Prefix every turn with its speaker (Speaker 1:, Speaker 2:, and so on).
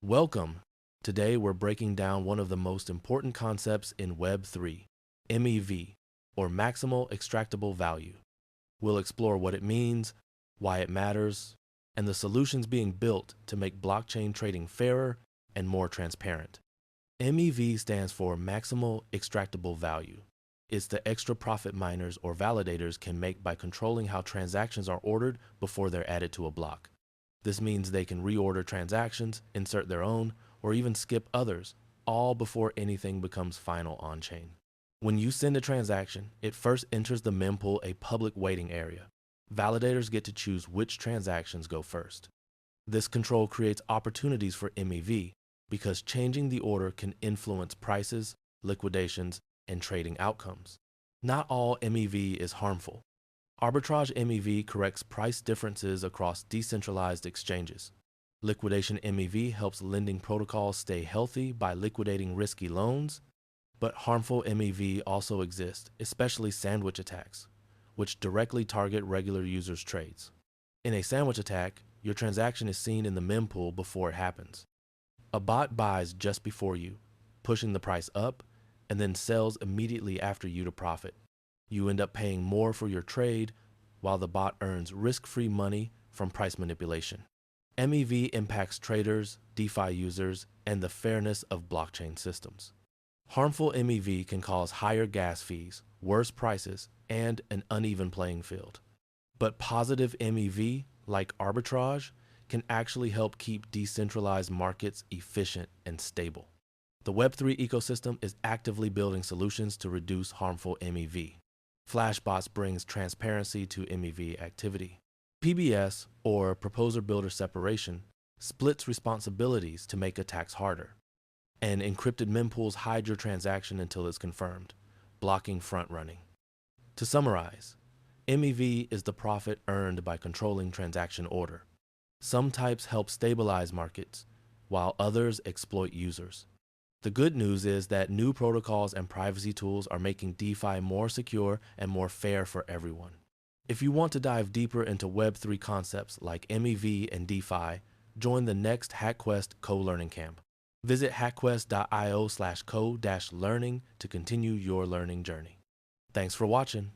Speaker 1: Welcome! Today we're breaking down one of the most important concepts in Web3, MEV, or Maximal Extractable Value. We'll explore what it means, why it matters, and the solutions being built to make blockchain trading fairer and more transparent. MEV stands for Maximal Extractable Value. It's the extra profit miners or validators can make by controlling how transactions are ordered before they're added to a block. This means they can reorder transactions, insert their own, or even skip others, all before anything becomes final on-chain. When you send a transaction, it first enters the mempool, a public waiting area. Validators get to choose which transactions go first. This control creates opportunities for MEV because changing the order can influence prices, liquidations, and trading outcomes. Not all MEV is harmful. Arbitrage MEV corrects price differences across decentralized exchanges. Liquidation MEV helps lending protocols stay healthy by liquidating risky loans, but harmful MEV also exist, especially sandwich attacks, which directly target regular users' trades. In a sandwich attack, your transaction is seen in the mempool before it happens. A bot buys just before you, pushing the price up, and then sells immediately after you to profit. You end up paying more for your trade, while the bot earns risk-free money from price manipulation. MEV impacts traders, DeFi users, and the fairness of blockchain systems. Harmful MEV can cause higher gas fees, worse prices, and an uneven playing field. But positive MEV, like arbitrage, can actually help keep decentralized markets efficient and stable. The Web3 ecosystem is actively building solutions to reduce harmful MEV. Flashbots brings transparency to MEV activity. PBS, or Proposer Builder Separation, splits responsibilities to make attacks harder. And encrypted mempools hide your transaction until it's confirmed, blocking front-running. To summarize, MEV is the profit earned by controlling transaction order. Some types help stabilize markets, while others exploit users. The good news is that new protocols and privacy tools are making DeFi more secure and more fair for everyone. If you want to dive deeper into Web3 concepts like MEV and DeFi, join the next HackQuest co-learning camp. Visit hackquest.io/co-learning to continue your learning journey. Thanks for watching.